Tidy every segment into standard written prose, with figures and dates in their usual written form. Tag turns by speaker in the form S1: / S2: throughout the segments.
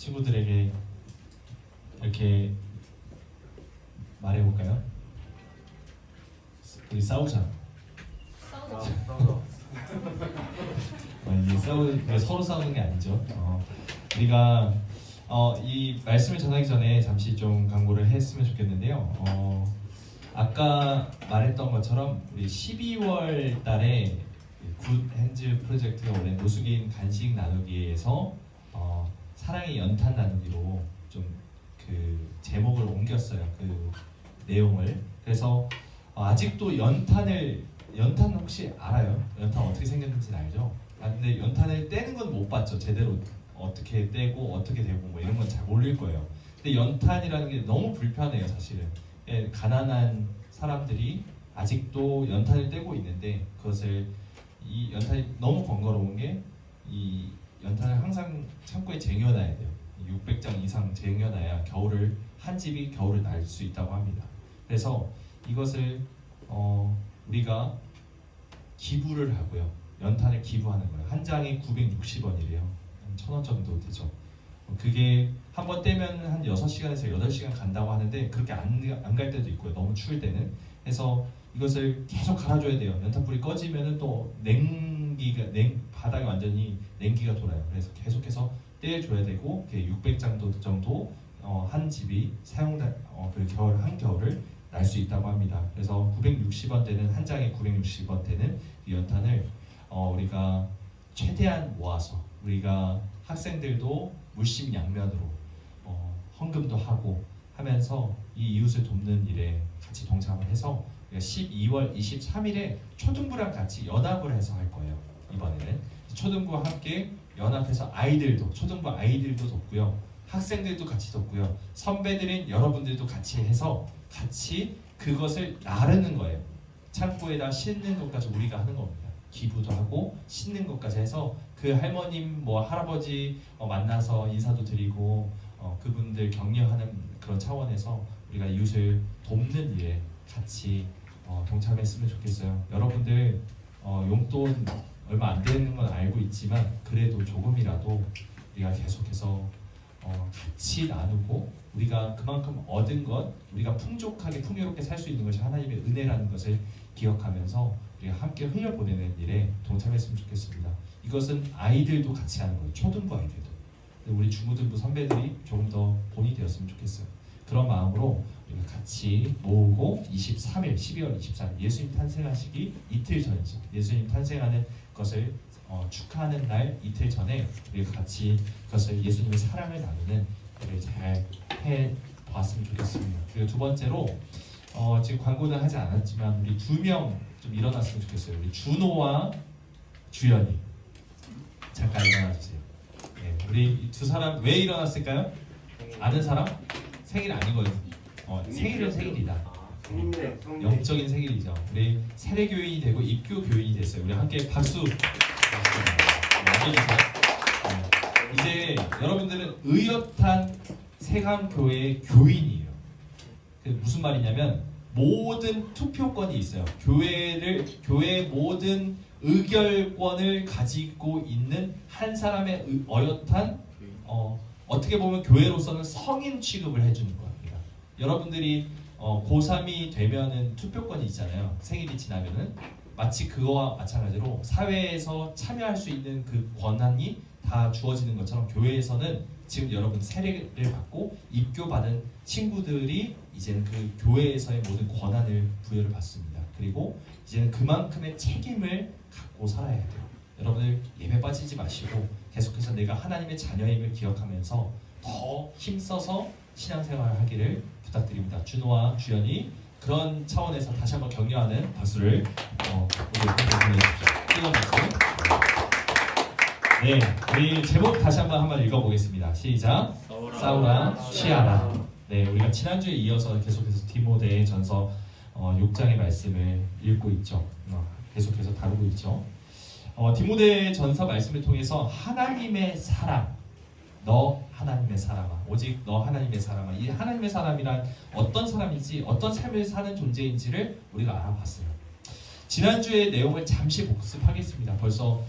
S1: 친구들에게 이렇게 말해볼까요? 우리 싸우자. 이게 서로 싸우는 게 아니죠. 우리가 이 말씀을 전하기 전에 잠시 좀 강구를 했으면 좋겠는데요. 아까 말했던 것처럼 우리 12월 달에 굿 핸즈 프로젝트가 원래 노숙인 간식 나누기에서 사랑의 연탄 나누기로 좀 그 제목을 옮겼어요. 그 내용을. 그래서 아직도 연탄 혹시 알아요? 연탄 어떻게 생겼는지 알죠? 근데 연탄을 떼는 건 못 봤죠. 제대로 어떻게 떼고 어떻게 되고 뭐 이런 건 잘 모를 거예요. 근데 연탄이라는 게 너무 불편해요, 사실은. 가난한 사람들이 아직도 연탄을 떼고 있는데 그것을 이 연탄이 너무 번거로운 게 이 연탄을 항상 창고에 쟁여놔야 돼요. 600장 이상 쟁여놔야 한 집이 겨울을 날 수 있다고 합니다. 그래서 이것을 우리가 기부를 하고요. 연탄을 기부하는 거예요. 한 장에 960원이래요. 한 1,000원 정도 되죠. 그게 한 번 떼면 한 6시간에서 8시간 간다고 하는데 그렇게 안 갈 때도 있고요. 너무 추울 때는. 그래서 이것을 계속 갈아줘야 돼요. 연탄불이 꺼지면은 또 바닥에 완전히 냉기가 돌아요. 그래서 계속해서 떼줘야 되고 600장 정도 한 집이 그 겨울 한겨울을 날 수 있다고 합니다. 그래서 960원 되는 한 장에 960원 되는 이 연탄을 우리가 최대한 모아서 우리가 학생들도 물심양면으로 헌금도 하고 하면서 이 이웃을 돕는 일에 같이 동참을 해서 12월 23일에 초등부랑 같이 연합을 해서 할 거예요. 이번에는 초등부와 함께 연합해서 초등부 아이들도 돕고요. 학생들도 같이 돕고요. 선배들인 여러분들도 같이 해서 같이 그것을 나르는 거예요. 창고에다 싣는 것까지 우리가 하는 겁니다. 기부도 하고 싣는 것까지 해서 그 할머님 할아버지 만나서 인사도 드리고 그분들 격려하는 그런 차원에서 우리가 이웃을 돕는 일에 같이 동참했으면 좋겠어요. 여러분들 용돈 얼마 안 되는 건 알고 있지만 그래도 조금이라도 우리가 계속해서 같이 나누고 우리가 그만큼 얻은 것, 우리가 풍족하게 풍요롭게 살 수 있는 것이 하나님의 은혜라는 것을 기억하면서 우리가 함께 흘려보내는 일에 동참했으면 좋겠습니다. 이것은 아이들도 같이 하는 거예요. 초등부 아이들도. 우리 중고등부 선배들이 조금 더 본이 되었으면 좋겠어요. 그런 마음으로 우리가 같이 모으고 12월 23일 예수님 탄생하시기 이틀 전이죠. 예수님 탄생하는 것을 축하하는 날 이틀 전에 우리가 같이 그것을 예수님의 사랑을 나누는 일을 잘 해봤으면 좋겠습니다. 그리고 두 번째로 지금 광고는 하지 않았지만 우리 2명 좀 일어났으면 좋겠어요. 우리 준호와 주연이 잠깐 일어나주세요. 네, 우리 두 사람 왜 일어났을까요? 아는 사람? 생일 아니거든요. 생일은 생일이다. 영적인 생일이죠. 우리 세례교인이 되고 입교 교인이 됐어요. 우리 함께 박수. 이제 여러분들은 의협탄 세강교회의 교인이에요. 무슨 말이냐면 모든 투표권이 있어요. 교회의 모든 의결권을 가지고 있는 한 사람의 어엿한 어떻게 보면 교회로서는 성인 취급을 해주는 겁니다. 여러분들이 고3이 되면은 투표권이 있잖아요. 생일이 지나면은 마치 그거와 마찬가지로 사회에서 참여할 수 있는 그 권한이 다 주어지는 것처럼 교회에서는 지금 여러분 세례를 받고 입교받은 친구들이 이제는 그 교회에서의 모든 권한을 부여를 받습니다. 그리고 이제는 그만큼의 책임을 갖고 살아야 돼요. 여러분들 예배 빠지지 마시고 계속해서 내가 하나님의 자녀임을 기억하면서 더 힘써서 신앙생활을 하기를 부탁드립니다. 준호와 주연이 그런 차원에서 다시 한번 격려하는 박수를 우리 보내주십시오. 뜨거운 박수. 네, 우리 제목 다시 한번 읽어보겠습니다. 시작. 싸우라 취하라. 네, 우리가 지난주에 이어서 계속해서 디모데 전서 6장의 말씀을 읽고 있죠. 계속해서 다루고 있죠. 디모데 전서 말씀을 통해서 하나님의 사람, 너 하나님의 사람아, 오직 너 하나님의 사람아. 이 하나님의 사람이란 어떤 사람인지, 어떤 삶을 사는 존재인지를 우리가 알아봤어요. 지난주의 내용을 잠시 복습하겠습니다. 벌써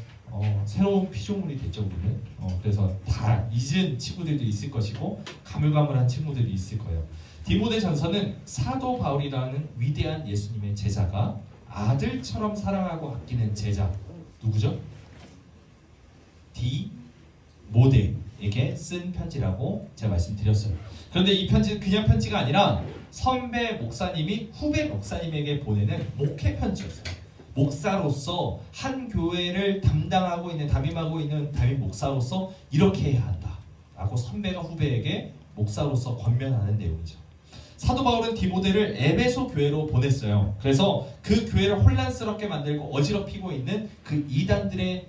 S1: 새로운 피조물이 됐죠 우리는. 그래서 다 잊은 친구들도 있을 것이고 가물가물한 친구들이 있을 거예요. 디모데전서는 사도 바울이라는 위대한 예수님의 제자가 아들처럼 사랑하고 아끼는 제자 누구죠? 디모데에게 쓴 편지라고 제가 말씀드렸어요. 그런데 이 편지는 그냥 편지가 아니라 선배 목사님이 후배 목사님에게 보내는 목회 편지였어요. 목사로서 한 교회를 담당하고 있는 담임하고 있는 담임 목사로서 이렇게 해야 한다 라고 선배가 후배에게 목사로서 권면하는 내용이죠. 사도 바울은 디모데를 에베소 교회로 보냈어요. 그래서 그 교회를 혼란스럽게 만들고 어지럽히고 있는 그 이단들을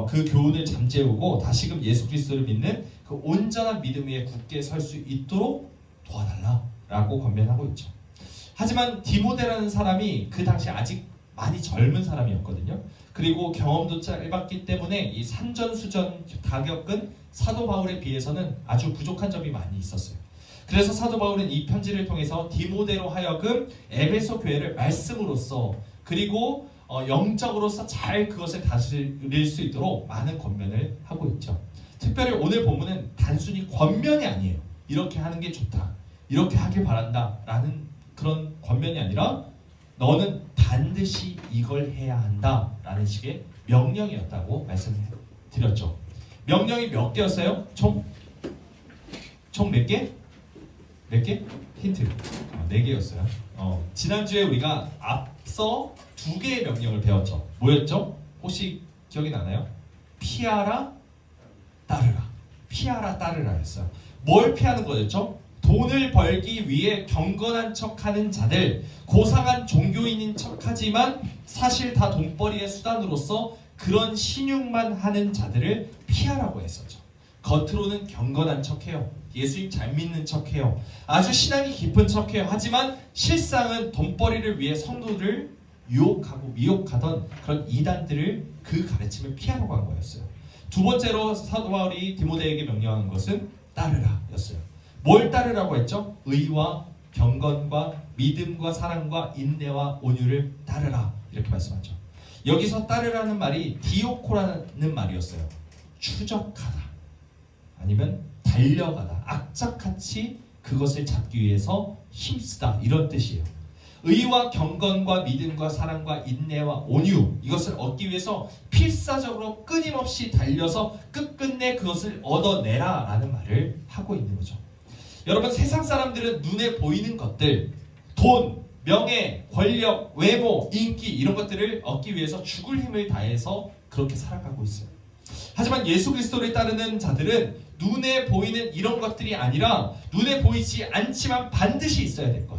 S1: 그 교훈을 잠재우고 다시금 예수 그리스도를 믿는 그 온전한 믿음 위에 굳게 설 수 있도록 도와달라라고 권면하고 있죠. 하지만 디모데라는 사람이 그 당시 아직 많이 젊은 사람이었거든요. 그리고 경험도 짧았기 때문에 이 산전수전 다 겪은 사도 바울에 비해서는 아주 부족한 점이 많이 있었어요. 그래서 사도 바울은 이 편지를 통해서 디모데로 하여금 에베소 교회를 말씀으로써 그리고 영적으로서 잘 그것을 다스릴 수 있도록 많은 권면을 하고 있죠. 특별히 오늘 본문은 단순히 권면이 아니에요. 이렇게 하는 게 좋다, 이렇게 하길 바란다 라는 그런 권면이 아니라 너는 반드시 이걸 해야 한다 라는 식의 명령이었다고 말씀드렸죠. 명령이 몇 개였어요? 총 몇 개? 몇 개? 힌트. 4개였어요. 지난주에 우리가 앞서 2개의 명령을 배웠죠. 뭐였죠? 혹시 기억이 나나요? 피하라, 따르라. 피하라, 따르라 했어요. 뭘 피하는 거였죠? 돈을 벌기 위해 경건한 척하는 자들, 고상한 종교인인 척하지만 사실 다 돈벌이의 수단으로서 그런 신용만 하는 자들을 피하라고 했었죠. 겉으로는 경건한 척해요. 예수님 잘 믿는 척해요. 아주 신앙이 깊은 척해요. 하지만 실상은 돈벌이를 위해 성도를 유혹하고 미혹하던 그런 이단들을 그 가르침을 피하라고 한 거였어요. 두 번째로 사도 바울이 디모데에게 명령한 것은 따르라 였어요. 뭘 따르라고 했죠? 의와 경건과 믿음과 사랑과 인내와 온유를 따르라 이렇게 말씀하죠. 여기서 따르라는 말이 디오코라는 말이었어요. 추적하다 아니면 달려가다, 악착같이 그것을 잡기 위해서 힘쓰다 이런 뜻이에요. 의와 경건과 믿음과 사랑과 인내와 온유 이것을 얻기 위해서 필사적으로 끊임없이 달려서 끝끝내 그것을 얻어내라 라는 말을 하고 있는 거죠. 여러분, 세상 사람들은 눈에 보이는 것들, 돈, 명예, 권력, 외모, 인기 이런 것들을 얻기 위해서 죽을 힘을 다해서 그렇게 살아가고 있어요. 하지만 예수 그리스도를 따르는 자들은 눈에 보이는 이런 것들이 아니라 눈에 보이지 않지만 반드시 있어야 될 것.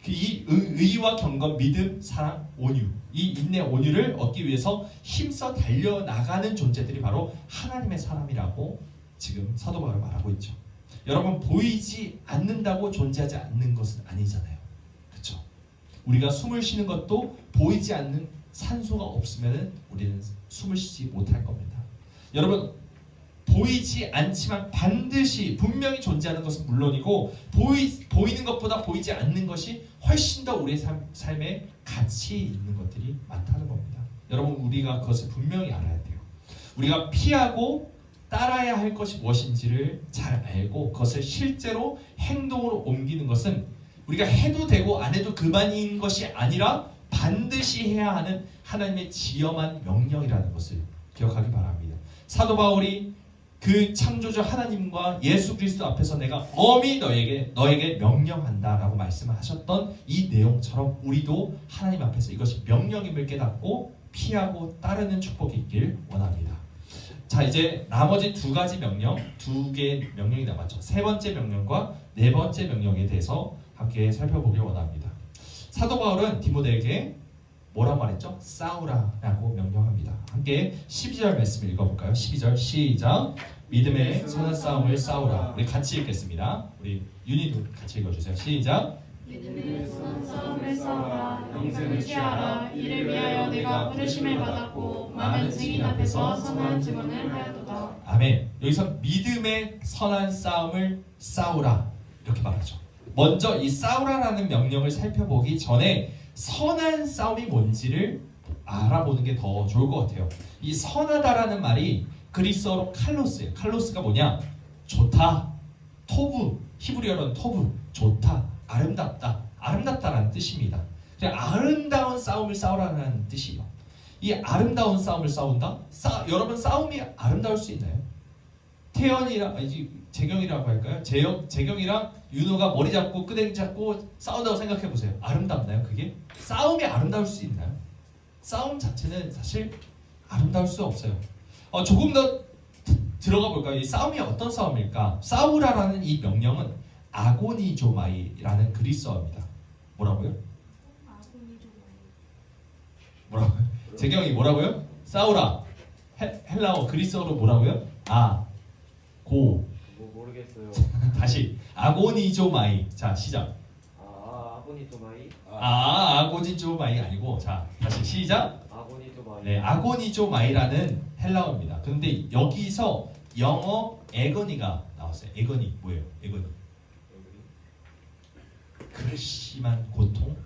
S1: 이 의와 경건, 믿음, 사랑, 온유, 이 인내, 온유를 얻기 위해서 힘써 달려나가는 존재들이 바로 하나님의 사람이라고 지금 사도 바울은 말하고 있죠. 여러분, 보이지 않는다고 존재하지 않는 것은 아니잖아요. 그렇죠? 우리가 숨을 쉬는 것도 보이지 않는 산소가 없으면 우리는 숨을 쉬지 못할 겁니다. 여러분, 보이지 않지만 반드시 분명히 존재하는 것은 물론이고 보이는 것보다 보이지 않는 것이 훨씬 더 우리의 삶에 가치 있는 것들이 많다는 겁니다. 여러분, 우리가 그것을 분명히 알아야 돼요. 우리가 피하고 따라야 할 것이 무엇인지를 잘 알고 그것을 실제로 행동으로 옮기는 것은 우리가 해도 되고 안 해도 그만인 것이 아니라 반드시 해야 하는 하나님의 지엄한 명령이라는 것을 기억하기 바랍니다. 사도 바울이 그 창조주 하나님과 예수 그리스도 앞에서 내가 엄히 너에게 명령한다라고 말씀을 하셨던 이 내용처럼 우리도 하나님 앞에서 이것이 명령임을 깨닫고 피하고 따르는 축복이 있길 원합니다. 자, 이제 나머지 2가지 명령, 2개의 명령이 남았죠. 3번째 명령과 4번째 명령에 대해서 함께 살펴보길 원합니다. 사도 바울은 디모데에게 뭐라고 말했죠? 싸우라라고 명령합니다. 함께 12절 말씀을 읽어볼까요? 12절 시작. 믿음의 선한 싸움을 싸우라. 우리 같이 읽겠습니다. 우리 윤희도 같이 읽어주세요. 시작.
S2: 믿음의 선한 싸움을 싸우라. 영생을 취하라. 이를 위하여 내가 부르심을 받았고 많은 증인 앞에서 선한 증언을 하였도다.
S1: 아멘. 여기서 믿음의 선한 싸움을 싸우라 이렇게 말하죠. 먼저 이 싸우라라는 명령을 살펴보기 전에 선한 싸움이 뭔지를 알아보는 게 더 좋을 것 같아요. 이 선하다라는 말이 그리스어로 칼로스예요. 칼로스가 뭐냐? 좋다, 토브, 히브리어로는 토브, 좋다, 아름답다, 아름답다라는 뜻입니다. 아름다운 싸움을 싸우라는 뜻이에요. 이 아름다운 싸움을 싸운다? 여러분 싸움이 아름다울 수 있나요? 태연이랑 재경이라고 할까요? 재경이랑 윤호가 머리 잡고 끄댕이 잡고 싸운다고 생각해 보세요. 아름답나요? 그게? 싸움이 아름다울 수 있나요? 싸움 자체는 사실 아름다울 수 없어요. 조금 더 들어가 볼까요? 이 싸움이 어떤 싸움일까? 싸우라라는 이 명령은 아고니조마이라는 그리스어입니다. 뭐라고요? 뭐라고요? 재경이 뭐라고요? 싸우라. 헬라어 그리스어로 뭐라고요?
S3: 모르겠어요.
S1: 다시 아고니조마이. 자 시작.
S3: 아고니토마이.
S1: 아고니조마이 아니고 자 다시 시작.
S3: 아고니토마이.
S1: 네, 아고니조마이라는 헬라어입니다. 그런데 여기서 영어 에거니가 나왔어요. 에거니 뭐예요? 에거니. 극심한 고통,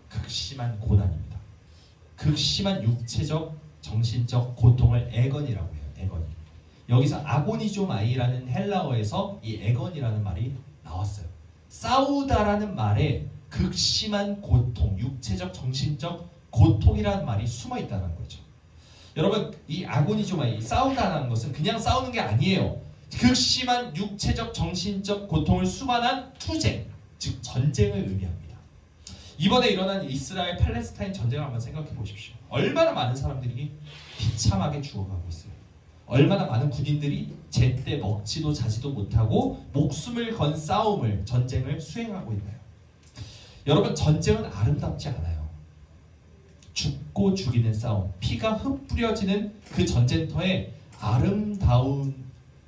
S1: 극심한 고난입니다. 극심한 육체적, 정신적 고통을 에건이라고 해요. 에건이. 여기서 아고니조마이라는 헬라어에서 이 에건이라는 말이 나왔어요. 싸우다라는 말에 극심한 고통, 육체적, 정신적 고통이라는 말이 숨어 있다는 거죠. 여러분, 이 아고니조마이, 싸우다라는 것은 그냥 싸우는 게 아니에요. 극심한 육체적, 정신적 고통을 수반한 투쟁, 즉 전쟁을 의미합니다. 이번에 일어난 이스라엘 팔레스타인 전쟁을 한번 생각해 보십시오. 얼마나 많은 사람들이 비참하게 죽어가고 있어요. 얼마나 많은 군인들이 제때 먹지도 자지도 못하고 목숨을 건 싸움을, 전쟁을 수행하고 있나요? 여러분, 전쟁은 아름답지 않아요. 죽고 죽이는 싸움, 피가 흩뿌려지는 그 전쟁터에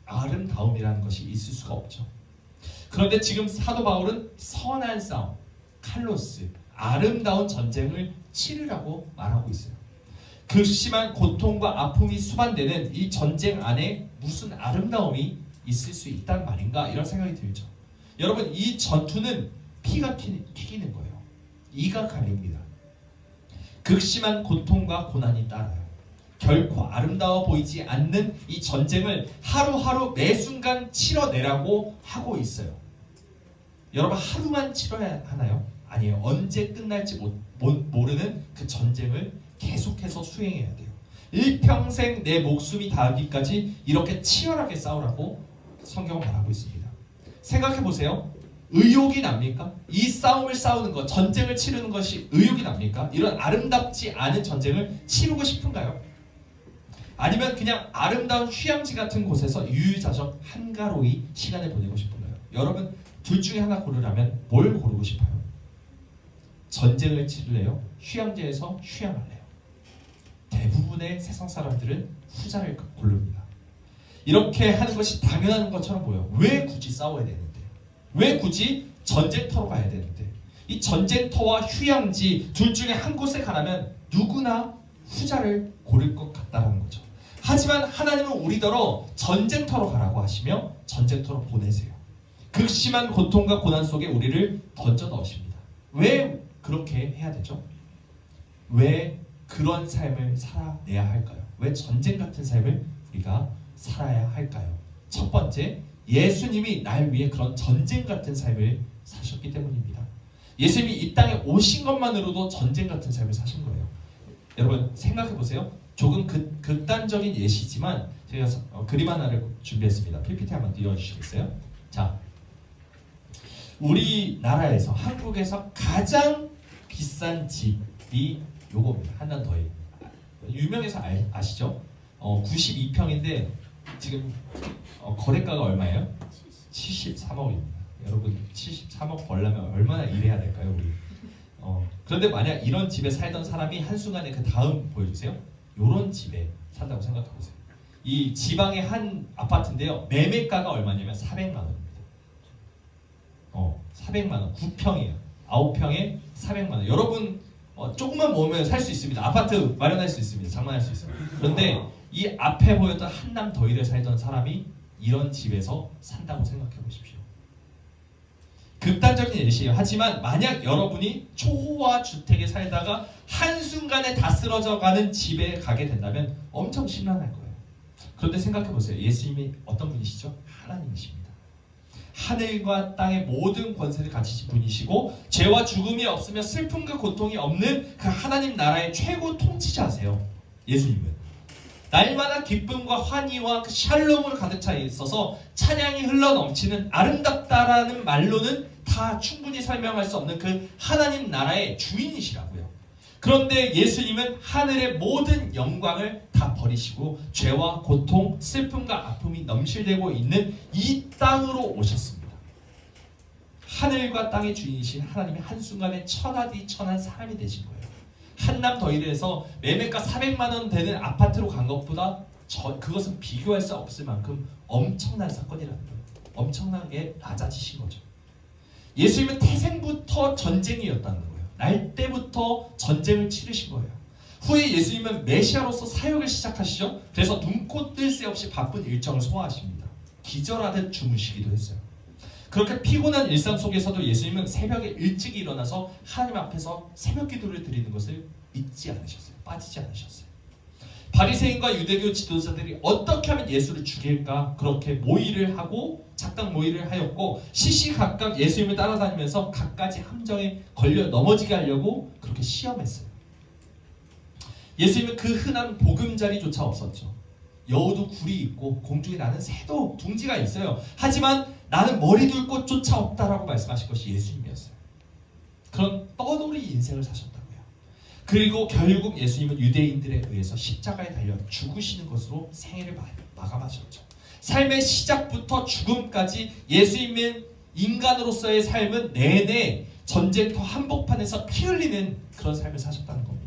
S1: 아름다움이라는 것이 있을 수가 없죠. 그런데 지금 사도 바울은 선한 싸움, 칼로스, 아름다운 전쟁을 치르라고 말하고 있어요. 극심한 고통과 아픔이 수반되는 이 전쟁 안에 무슨 아름다움이 있을 수 있다는 말인가? 이런 생각이 들죠. 여러분, 이 전투는 피가 튀기는 거예요. 이가 갈립니다. 극심한 고통과 고난이 따라요. 결코 아름다워 보이지 않는 이 전쟁을 하루하루 매 순간 치러내라고 하고 있어요. 여러분, 하루만 치러야 하나요? 아니에요. 언제 끝날지 모르는 그 전쟁을 계속해서 수행해야 돼요. 일평생 내 목숨이 닿기까지 이렇게 치열하게 싸우라고 성경은 말하고 있습니다. 생각해 보세요. 의욕이 납니까? 이 싸움을 싸우는 것, 전쟁을 치르는 것이 의욕이 납니까? 이런 아름답지 않은 전쟁을 치르고 싶은가요? 아니면 그냥 아름다운 휴양지 같은 곳에서 유유자적 한가로이 시간을 보내고 싶은가요? 여러분, 둘 중에 하나 고르라면 뭘 고르고 싶어요? 전쟁을 치를래요? 휴양지에서 휴양할래요? 대부분의 세상 사람들은 후자를 고릅니다. 이렇게 하는 것이 당연한 것처럼 보여요. 왜 굳이 싸워야 되는데? 왜 굳이 전쟁터로 가야 되는데? 이 전쟁터와 휴양지 둘 중에 한 곳에 가라면 누구나 후자를 고를 것 같다는 거죠. 하지만 하나님은 우리더러 전쟁터로 가라고 하시며 전쟁터로 보내세요. 극심한 고통과 고난 속에 우리를 던져 넣으십니다. 왜 그렇게 해야 되죠? 왜 그런 삶을 살아내야 할까요? 왜 전쟁 같은 삶을 우리가 살아야 할까요? 첫 번째, 예수님이 날 위해 그런 전쟁 같은 삶을 사셨기 때문입니다. 예수님이 이 땅에 오신 것만으로도 전쟁 같은 삶을 사신 거예요. 여러분, 생각해 보세요. 조금 극단적인 예시지만 제가 그림 하나를 준비했습니다. PPT 한번 띄워주시겠어요? 자, 우리나라에서, 한국에서 가장 비싼 집이 요겁니다. 한남더위. 유명해서 아시죠? 92평인데 지금 거래가가 얼마예요? 73억입니다. 여러분, 73억 벌려면 얼마나 일해야 될까요, 우리? 그런데 만약 이런 집에 살던 사람이 한순간에 그 다음 보여주세요. 요런 집에 산다고 생각해 보세요. 이 지방의 한 아파트인데요. 매매가가 얼마냐면 400만 원입니다. 400만 원. 9평이에요. 9평에 400만 원. 여러분, 조금만 모으면 살 수 있습니다. 아파트 마련할 수 있습니다. 장만할 수 있습니다. 그런데 이 앞에 보였던 한남 더위를 살던 사람이 이런 집에서 산다고 생각해 보십시오. 극단적인 예시예요. 하지만 만약 여러분이 초호화 주택에 살다가 한순간에 다 쓰러져가는 집에 가게 된다면 엄청 심란할 거예요. 그런데 생각해보세요. 예수님이 어떤 분이시죠? 하나님이십니다. 하늘과 땅의 모든 권세를 가지신 분이시고 죄와 죽음이 없으며 슬픔과 고통이 없는 그 하나님 나라의 최고 통치자세요. 예수님은 날마다 기쁨과 환희와 그 샬롬을 가득 차 있어서 찬양이 흘러넘치는 아름답다라는 말로는 다 충분히 설명할 수 없는 그 하나님 나라의 주인이시라고요. 그런데 예수님은 하늘의 모든 영광을 다 버리시고 죄와 고통, 슬픔과 아픔이 넘실대고 있는 이 땅으로 오셨습니다. 하늘과 땅의 주인이신 하나님이 한순간에 천하디천한 사람이 되신 거예요. 한남 더일에서 매매가 400만 원 되는 아파트로 간 것보다 그것은 비교할 수 없을 만큼 엄청난 사건이라는 거예요. 엄청나게 낮아지신 거죠. 예수님은 태생부터 전쟁이었다는 거예요. 날 때부터 전쟁을 치르신 거예요. 후에 예수님은 메시아로서 사역을 시작하시죠. 그래서 눈코 뜰 새 없이 바쁜 일정을 소화하십니다. 기절하듯 주무시기도 했어요. 그렇게 피곤한 일상 속에서도 예수님은 새벽에 일찍 일어나서 하나님 앞에서 새벽 기도를 드리는 것을 잊지 않으셨어요. 빠지지 않으셨어요. 바리새인과 유대교 지도자들이 어떻게 하면 예수를 죽일까 그렇게 모의를 하고 작당 모의를 하였고 시시각각 예수님을 따라다니면서 갖가지 함정에 걸려 넘어지게 하려고 그렇게 시험했어요. 예수님은 그 흔한 보금자리조차 없었죠. 여우도 굴이 있고 공중에 나는 새도 둥지가 있어요. 하지만 나는 머리 둘 곳조차 없다라고 말씀하신 것이 예수님이었어요. 그런 떠돌이 인생을 사셨다고요. 그리고 결국 예수님은 유대인들에 의해서 십자가에 달려 죽으시는 것으로 생애를 마감하셨죠. 삶의 시작부터 죽음까지 예수님은 인간으로서의 삶은 내내 전쟁터 한복판에서 피 흘리는 그런 삶을 사셨다는 겁니다.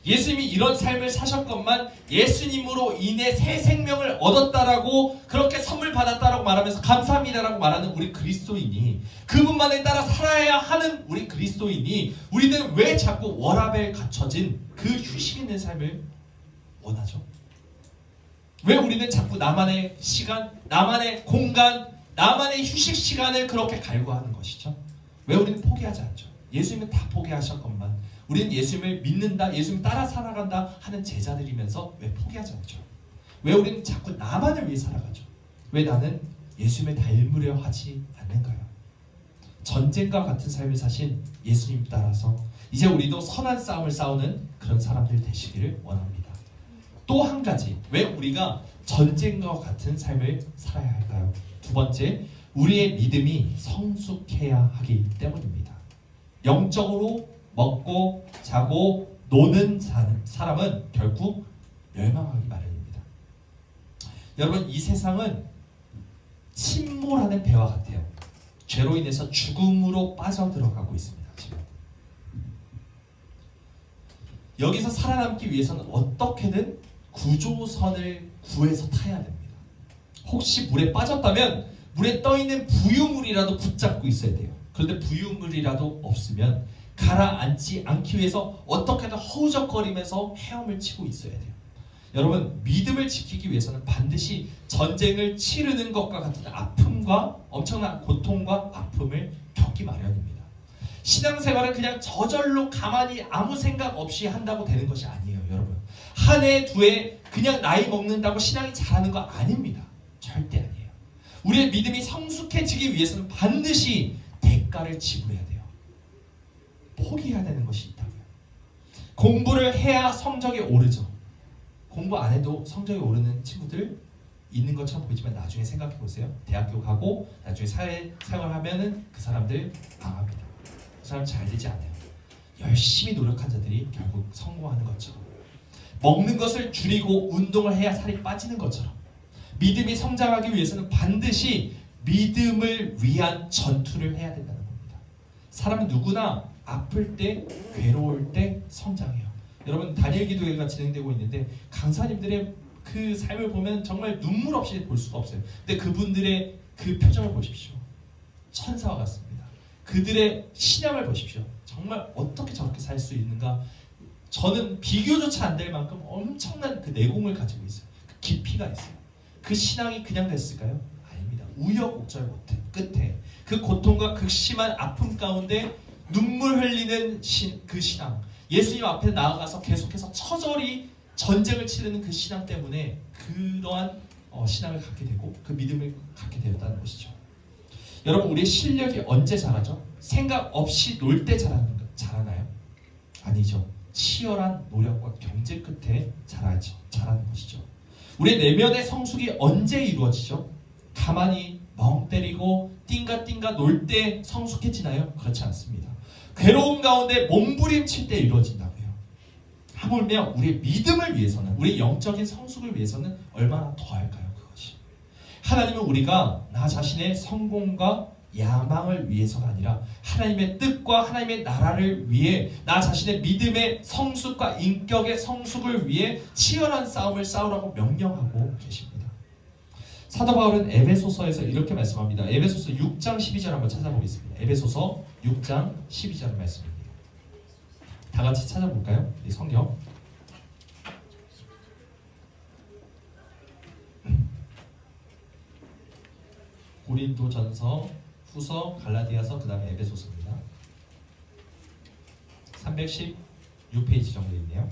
S1: 예수님이 이런 삶을 사셨건만 예수님으로 인해 새 생명을 얻었다라고 그렇게 선물 받았다라고 말하면서 감사합니다라고 말하는 우리 그리스도인이 그분만을 따라 살아야 하는 우리 그리스도인이 우리는 왜 자꾸 워라밸 갖춰진 그 휴식 있는 삶을 원하죠? 왜 우리는 자꾸 나만의 시간, 나만의 공간, 나만의 휴식 시간을 그렇게 갈구하는 것이죠? 왜 우리는 포기하지 않죠? 예수님은 다 포기하셨건만 우리는 예수님을 믿는다, 예수님 따라 살아간다 하는 제자들이면서 왜 포기하지 않죠? 왜 우리는 자꾸 나만을 위해 살아가죠? 왜 나는 예수님을 닮으려 하지 않는가요? 전쟁과 같은 삶을 사신 예수님 따라서 이제 우리도 선한 싸움을 싸우는 그런 사람들 되시기를 원합니다. 또 한 가지, 왜 우리가 전쟁과 같은 삶을 살아야 할까요? 두 번째, 우리의 믿음이 성숙해야 하기 때문입니다. 영적으로 먹고 자고 노는 사람은 결국 멸망하기 마련입니다. 여러분, 이 세상은 침몰하는 배와 같아요. 죄로 인해서 죽음으로 빠져들어가고 있습니다. 지금. 여기서 살아남기 위해서는 어떻게든 구조선을 구해서 타야 됩니다. 혹시 물에 빠졌다면 물에 떠있는 부유물이라도 붙잡고 있어야 돼요. 그런데 부유물이라도 없으면 가라앉지 않기 위해서 어떻게든 허우적거리면서 헤엄을 치고 있어야 돼요. 여러분, 믿음을 지키기 위해서는 반드시 전쟁을 치르는 것과 같은 아픔과 엄청난 고통과 아픔을 겪기 마련입니다. 신앙생활은 그냥 저절로 가만히 아무 생각 없이 한다고 되는 것이 아니에요. 여러분, 한 해 두 해 그냥 나이 먹는다고 신앙이 자라는 거 아닙니다. 절대 아니에요. 우리의 믿음이 성숙해지기 위해서는 반드시 대가를 지불해야 돼요. 포기해야 되는 것이 있다고요. 공부를 해야 성적이 오르죠. 공부 안 해도 성적이 오르는 친구들 있는 것처럼 보이지만 나중에 생각해 보세요. 대학교 가고 나중에 사회생활하면은 그 사람들 망합니다. 그 사람 잘 되지 않아요. 열심히 노력한 자들이 결국 성공하는 것처럼, 먹는 것을 줄이고 운동을 해야 살이 빠지는 것처럼, 믿음이 성장하기 위해서는 반드시 믿음을 위한 전투를 해야 된다는 겁니다. 사람은 누구나 아플 때, 괴로울 때 성장해요. 여러분, 다니엘 기도회가 진행되고 있는데 강사님들의 그 삶을 보면 정말 눈물 없이 볼 수가 없어요. 근데 그분들의 그 표정을 보십시오. 천사와 같습니다. 그들의 신앙을 보십시오. 정말 어떻게 저렇게 살 수 있는가? 저는 비교조차 안 될 만큼 엄청난 그 내공을 가지고 있어요. 그 깊이가 있어요. 그 신앙이 그냥 됐을까요? 아닙니다. 우여곡절 끝에 그 고통과 극심한 아픔 가운데 눈물 흘리는 그 신앙, 예수님 앞에 나아가서 계속해서 처절히 전쟁을 치르는 그 신앙 때문에 그러한 신앙을 갖게 되고 그 믿음을 갖게 되었다는 것이죠. 여러분, 우리의 실력이 언제 자라죠? 생각 없이 놀 때 자라나요? 아니죠. 치열한 노력과 경제 끝에 자라는 것이죠. 우리의 내면의 성숙이 언제 이루어지죠? 가만히 멍 때리고 띵가띵가 놀 때 성숙해지나요? 그렇지 않습니다. 괴로움 가운데 몸부림칠 때 이루어진다고요. 하물며 우리의 믿음을 위해서는, 우리의 영적인 성숙을 위해서는 얼마나 더 할까요? 그것이 하나님은 우리가 나 자신의 성공과 야망을 위해서가 아니라 하나님의 뜻과 하나님의 나라를 위해 나 자신의 믿음의 성숙과 인격의 성숙을 위해 치열한 싸움을 싸우라고 명령하고 계십니다. 사도 바울은 에베소서에서 이렇게 말씀합니다. 에베소서 6장 12절 한번 찾아보겠습니다. 에베소서 6장 12절 말씀입니다. 다 같이 찾아볼까요? 이 성경. 고린도전서, 후서, 갈라디아서, 그 다음에 에베소서입니다. 316페이지 정도 있네요.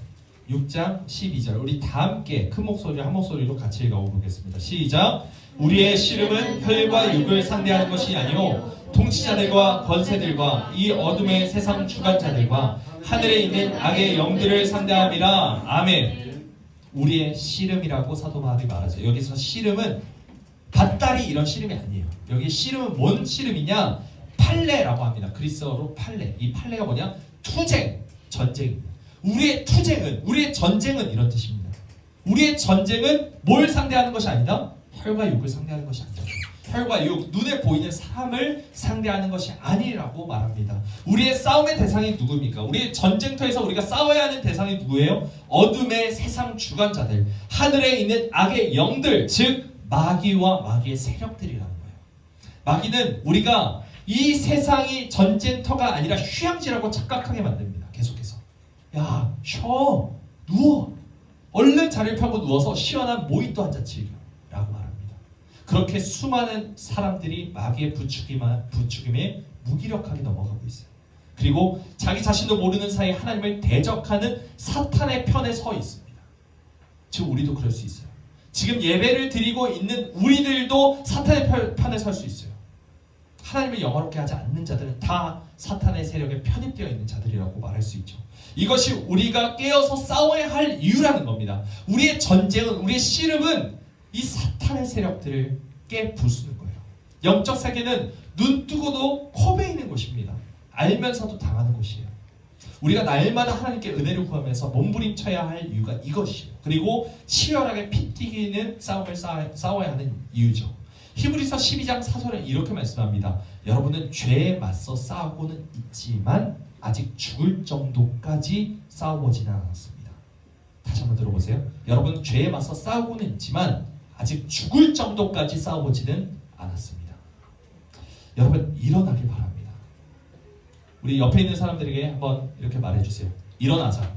S1: 6장 12절. 우리 다 함께 큰 목소리, 한 목소리로 같이 읽어보겠습니다. 시작. 우리의 씨름은 혈과 육을 상대하는 것이 아니요 통치자들과 권세들과 이 어둠의 세상 주관자들과 하늘에 있는 악의 영들을 상대함이라. 아멘. 우리의 씨름이라고 사도 바울이 말하죠. 여기서 씨름은 밭다리 이런 씨름이 아니에요. 여기 씨름은 뭔 씨름이냐? 팔레라고 합니다. 그리스어로 팔레. 이 팔레가 뭐냐? 투쟁, 전쟁입니다. 우리의 투쟁은, 우리의 전쟁은 이런 뜻입니다. 우리의 전쟁은 뭘 상대하는 것이 아니다? 혈과 육을 상대하는 것이 아니다. 혈과 육, 눈에 보이는 사람을 상대하는 것이 아니라고 말합니다. 우리의 싸움의 대상이 누구입니까? 우리의 전쟁터에서 우리가 싸워야 하는 대상이 누구예요? 어둠의 세상 주관자들, 하늘에 있는 악의 영들, 즉 마귀와 마귀의 세력들이라는 거예요. 마귀는 우리가 이 세상이 전쟁터가 아니라 휴양지라고 착각하게 만듭니다. 계속해서 야, 쉬어, 누워, 얼른 자리를 펴고 누워서 시원한 모히또 한 잔 즐겨라고 말합니다. 그렇게 수많은 사람들이 마귀의 부추김에 무기력하게 넘어가고 있어요. 그리고 자기 자신도 모르는 사이에 하나님을 대적하는 사탄의 편에 서 있습니다. 지금 우리도 그럴 수 있어요. 지금 예배를 드리고 있는 우리들도 사탄의 편에 설 수 있어요. 하나님을 영화롭게 하지 않는 자들은 다 사탄의 세력에 편입되어 있는 자들이라고 말할 수 있죠. 이것이 우리가 깨어서 싸워야 할 이유라는 겁니다. 우리의 전쟁은, 우리의 씨름은 이 사탄의 세력들을 깨부수는 거예요. 영적 세계는 눈 뜨고도 코 베이는 곳입니다. 알면서도 당하는 곳이에요. 우리가 날마다 하나님께 은혜를 구하면서 몸부림쳐야 할 이유가 이것이에요. 그리고 치열하게 피 튀기는 싸움을 싸워야 하는 이유죠. 히브리서 12장 4절에 이렇게 말씀합니다. 여러분은 죄에 맞서 싸우고는 있지만 아직 죽을 정도까지 싸워보지는 않았습니다. 다시 한번 들어보세요. 여러분 죄에 맞서 싸우고는 있지만 아직 죽을 정도까지 싸워보지는 않았습니다. 여러분 일어나길 바랍니다. 우리 옆에 있는 사람들에게 한번 이렇게 말해주세요. 일어나자.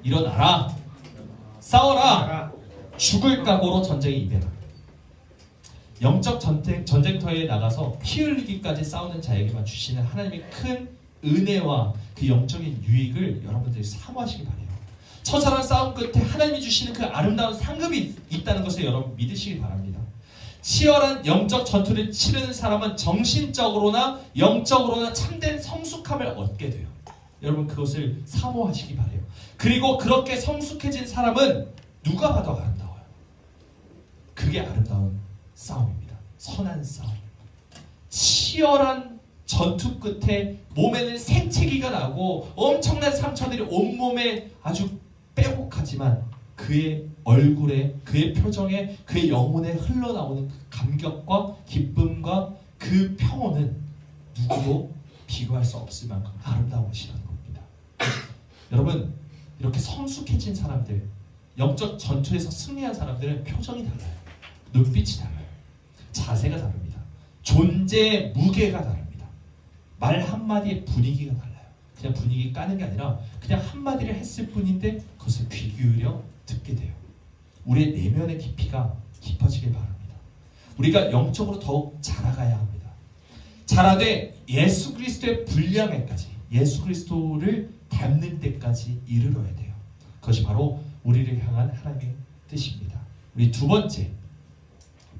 S1: 일어나라. 싸워라. 죽을 각오로 전쟁에 임해라. 영적 전쟁터에 나가서 피 흘리기까지 싸우는 자에게만 주시는 하나님의 큰 은혜와 그 영적인 유익을 여러분들이 사모하시기 바래요. 처절한 싸움 끝에 하나님이 주시는 그 아름다운 상급이 있다는 것을 여러분 믿으시기 바랍니다. 치열한 영적 전투를 치르는 사람은 정신적으로나 영적으로나 참된 성숙함을 얻게 돼요. 여러분 그것을 사모하시기 바래요. 그리고 그렇게 성숙해진 사람은 누가 봐도 아름다워요. 그게 아름다운 싸움입니다. 선한 싸움. 치열한 전투 끝에 몸에는 생채기가 나고 엄청난 상처들이 온몸에 아주 빼곡하지만 그의 얼굴에, 그의 표정에, 그의 영혼에 흘러나오는 그 감격과 기쁨과 그 평온은 누구도 비교할 수 없을 만큼 아름다운 것이라는 겁니다. 여러분 이렇게 성숙해진 사람들, 영적 전투에서 승리한 사람들은 표정이 달라요. 눈빛이 달라요. 자세가 다릅니다. 존재의 무게가 다릅니다. 말 한마디의 분위기가 달라요. 그냥 분위기 까는 게 아니라 그냥 한마디를 했을 뿐인데 그것을 귀 기울여 듣게 돼요. 우리의 내면의 깊이가 깊어지길 바랍니다. 우리가 영적으로 더욱 자라가야 합니다. 자라되 예수 그리스도의 분량에까지, 예수 그리스도를 닮는 때까지 이르러야 돼요. 그것이 바로 우리를 향한 하나님의 뜻입니다. 우리 두 번째,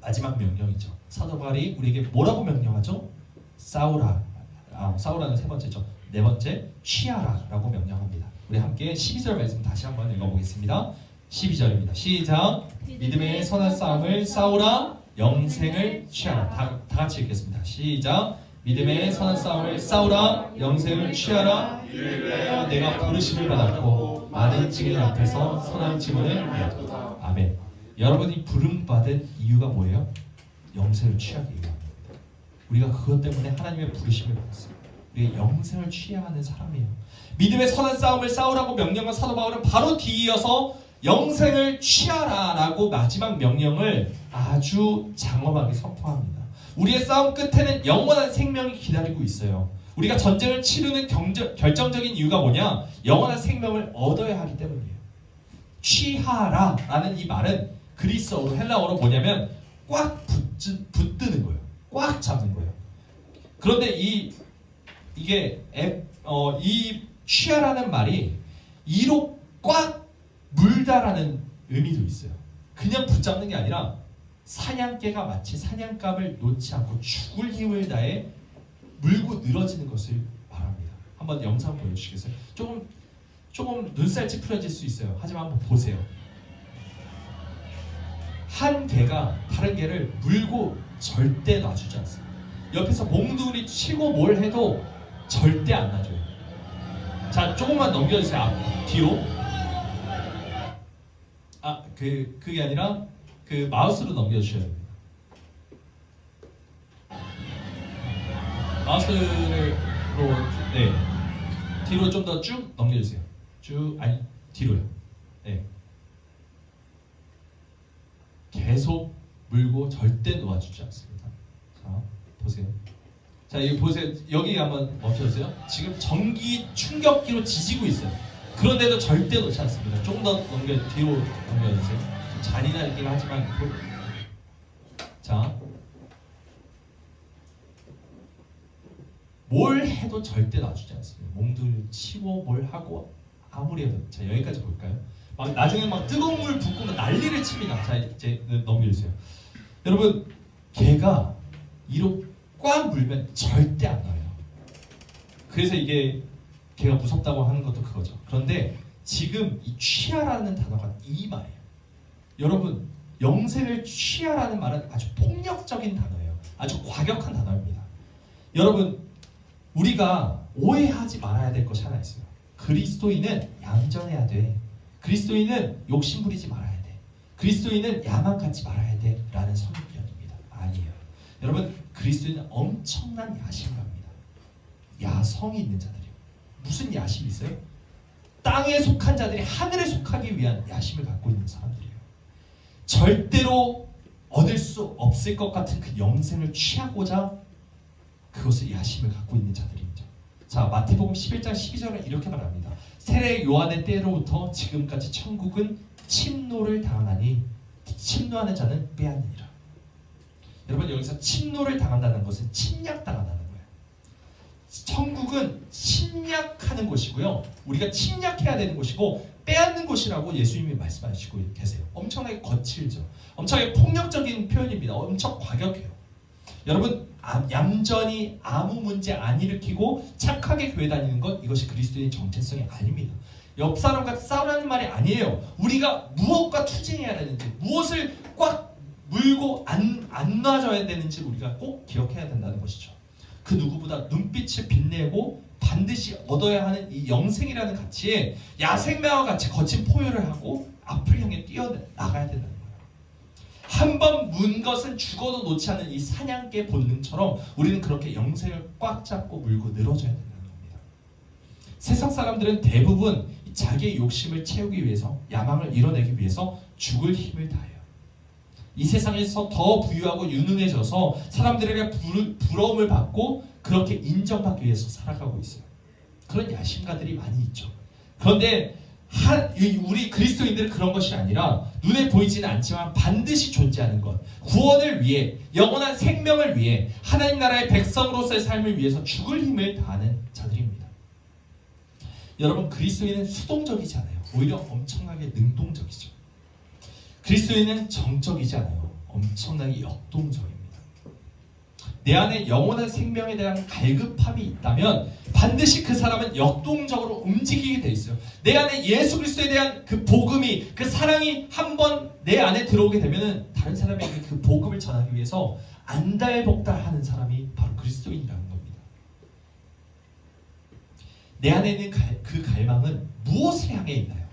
S1: 마지막 명령이죠. 사도 바울이 우리에게 뭐라고 명령하죠? 싸우라. 싸우라는 세 번째죠. 네 번째, 취하라라고 명령합니다. 우리 함께 12절 말씀 다시 한번 읽어보겠습니다. 12절입니다. 시작. 믿음의 선한 싸움을 싸우라. 영생을 취하라. 다 같이 읽겠습니다. 시작. 믿음의 선한 싸움을 싸우라. 영생을 취하라. 이를 위하여 내가 부르심을 받았고 많은 증인 앞에서 선한 증언을 하였도다. 아멘. 여러분이 부름받은 이유가 뭐예요? 영생을 취하기 위함입니다. 우리가 그것 때문에 하나님의 부르심을 받았어요. 우리가 영생을 취해야 하는 사람이에요. 믿음의 선한 싸움을 싸우라고 명령한 사도 바울은 바로 뒤이어서 영생을 취하라라고 마지막 명령을 아주 장엄하게 선포합니다. 우리의 싸움 끝에는 영원한 생명이 기다리고 있어요. 우리가 전쟁을 치르는 결정적인 이유가 뭐냐? 영원한 생명을 얻어야 하기 때문이에요. 취하라라는 이 말은 그리스어로 헬라어로 뭐냐면 꽉 붙드는 거예요. 꽉 잡는 거예요. 그런데 이 취하라는 말이 이로 꽉 물다라는 의미도 있어요. 그냥 붙잡는 게 아니라 사냥개가 마치 사냥감을 놓지 않고 죽을 힘을 다해 물고 늘어지는 것을 말합니다. 한번 영상 보여주시겠어요? 조금 눈살 찌푸려질 수 있어요. 하지만 한번 보세요. 한 개가 다른 개를 물고 절대 놔주지 않습니다. 옆에서 몽둥이 치고 뭘 해도 절대 안 놔줘요. 자, 조금만 넘겨주세요. 뒤로. 그게 아니라 그 마우스로 넘겨주셔야 됩니다. 마우스로 네 뒤로 좀 더 쭉 넘겨주세요. 뒤로요. 네. 계속 물고 절대 놓아주지 않습니다. 자, 보세요. 자, 여기 보세요. 여기 한번 멈춰주세요. 지금 전기 충격기로 지지고 있어요. 그런데도 절대 놓지 않습니다. 조금 더 뒤로 넘겨주세요. 좀 잔인하긴 하지만 자, 뭘 해도 절대 놔주지 않습니다. 몸들 치고 뭘 하고 아무리 해도. 자, 여기까지 볼까요? 막 나중에 막 뜨거운 물 붓고 난리를 칩니다. 자, 이제 넘겨주세요. 여러분, 개가 이로 꽉 물면 절대 안 나요. 그래서 이게 개가 무섭다고 하는 것도 그거죠. 그런데 지금 이 취하라는 단어가 이 말이에요. 여러분, 영생을 취하라는 말은 아주 폭력적인 단어예요. 아주 과격한 단어입니다. 여러분, 우리가 오해하지 말아야 될 것이 하나 있어요. 그리스도인은 얌전해야 돼. 그리스도인은 욕심 부리지 말아야 돼. 그리스도인은 야만 갖지 말아야 돼. 라는 선입견입니다. 아니에요. 여러분, 그리스도인은 엄청난 야심가입니다. 야성이 있는 자들이에요. 무슨 야심이 있어요? 땅에 속한 자들이 하늘에 속하기 위한 야심을 갖고 있는 사람들이에요. 절대로 얻을 수 없을 것 같은 그 영생을 취하고자 그것을 야심을 갖고 있는 자들입니다. 자, 마태복음 11장 12절은 이렇게 말합니다. 세례 요한의 때로부터 지금까지 천국은 침노를 당하나니 침노하는 자는 빼앗느니라. 여러분, 여기서 침노를 당한다는 것은 침략당한다는 거예요. 천국은 침략하는 곳이고요. 우리가 침략해야 되는 곳이고 빼앗는 곳이라고 예수님이 말씀하시고 계세요. 엄청나게 거칠죠. 엄청나게 폭력적인 표현입니다. 엄청 과격해요. 여러분, 얌전히 아무 문제 안 일으키고 착하게 교회 다니는 것, 이것이 그리스도의 정체성이 아닙니다. 옆 사람과 싸우라는 말이 아니에요. 우리가 무엇과 투쟁해야 되는지, 무엇을 꽉 물고 안 놔줘야 되는지 우리가 꼭 기억해야 된다는 것이죠. 그 누구보다 눈빛을 빛내고 반드시 얻어야 하는 이 영생이라는 가치에 야생마와 같이 거친 포효를 하고 앞을 향해 뛰어나가야 된다는 거예요. 한 번 문 것은 죽어도 놓지 않는 이 사냥개 본능처럼 우리는 그렇게 영생을 꽉 잡고 물고 늘어져야 된다는 겁니다. 세상 사람들은 대부분 자기의 욕심을 채우기 위해서, 야망을 이뤄내기 위해서 죽을 힘을 다해요. 이 세상에서 더 부유하고 유능해져서 사람들에게 부러움을 받고 그렇게 인정받기 위해서 살아가고 있어요. 그런 야심가들이 많이 있죠. 그런데 우리 그리스도인들은 그런 것이 아니라 눈에 보이지는 않지만 반드시 존재하는 것, 구원을 위해, 영원한 생명을 위해, 하나님 나라의 백성으로서의 삶을 위해서 죽을 힘을 다하는 자들입니다. 여러분, 그리스도인은 수동적이지 않아요. 오히려 엄청나게 능동적이죠. 그리스도인은 정적이지 않아요. 엄청나게 역동적입니다. 내 안에 영원한 생명에 대한 갈급함이 있다면 반드시 그 사람은 역동적으로 움직이게 돼 있어요. 내 안에 예수 그리스도에 대한 그 복음이, 그 사랑이 한번 내 안에 들어오게 되면은 다른 사람에게 그 복음을 전하기 위해서 안달복달하는 사람이 바로 그리스도인이라는 겁니다. 내 안에 있는 그 갈망은 무엇을 향해 있나요?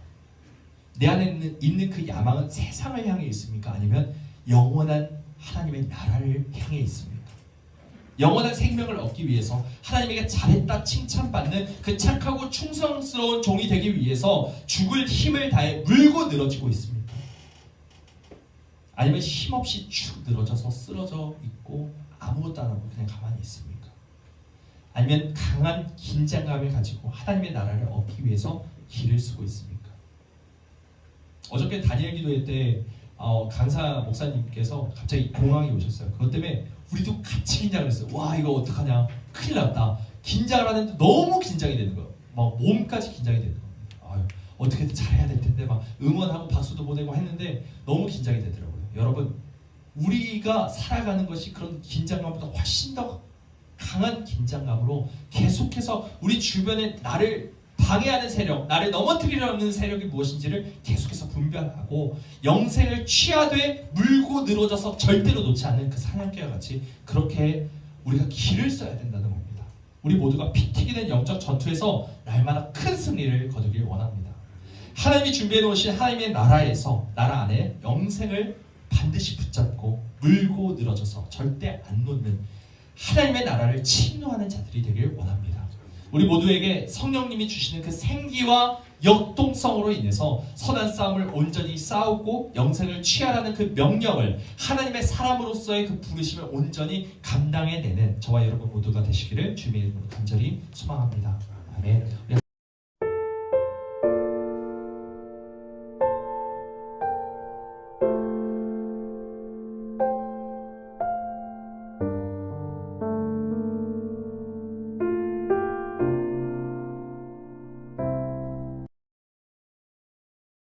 S1: 내 안에 있는 그 야망은 세상을 향해 있습니까? 아니면 영원한 하나님의 나라를 향해 있습니까? 영원한 생명을 얻기 위해서, 하나님에게 잘했다 칭찬받는 그 착하고 충성스러운 종이 되기 위해서 죽을 힘을 다해 물고 늘어지고 있습니까? 아니면 힘없이 축 늘어져서 쓰러져 있고 아무것도 안 하고 그냥 가만히 있습니까? 아니면 강한 긴장감을 가지고 하나님의 나라를 얻기 위해서 길을 쓰고 있습니까? 어저께 다니엘 기도회 때 강사 목사님께서 갑자기 공황이 오셨어요. 그것 때문에 우리도 같이 긴장을 했어요. 와, 이거 어떡하냐, 큰일 났다. 긴장을 하는데 너무 긴장이 되는 거예요. 막 몸까지 긴장이 되는 거예요. 아유, 어떻게든 잘해야 될 텐데 막 응원하고 박수도 보내고 했는데 너무 긴장이 되더라고요. 여러분, 우리가 살아가는 것이 그런 긴장감보다 훨씬 더 강한 긴장감으로 계속해서 우리 주변에 나를 방해하는 세력, 나를 넘어뜨리려는 세력이 무엇인지를 계속해서 분별하고 영생을 취하되 물고 늘어져서 절대로 놓지 않는 그 사냥개와 같이 그렇게 우리가 길을 써야 된다는 겁니다. 우리 모두가 피 튀기는 영적 전투에서 날마다 큰 승리를 거두길 원합니다. 하나님이 준비해 놓으신 하나님의 나라에서, 나라 안에 영생을 반드시 붙잡고 물고 늘어져서 절대 안 놓는 하나님의 나라를 침노하는 자들이 되길 원합니다. 우리 모두에게 성령님이 주시는 그 생기와 역동성으로 인해서 선한 싸움을 온전히 싸우고 영생을 취하라는 그 명령을, 하나님의 사람으로서의 그 부르심을 온전히 감당해내는 저와 여러분 모두가 되시기를 주님의 이름으로 간절히 소망합니다. 아멘.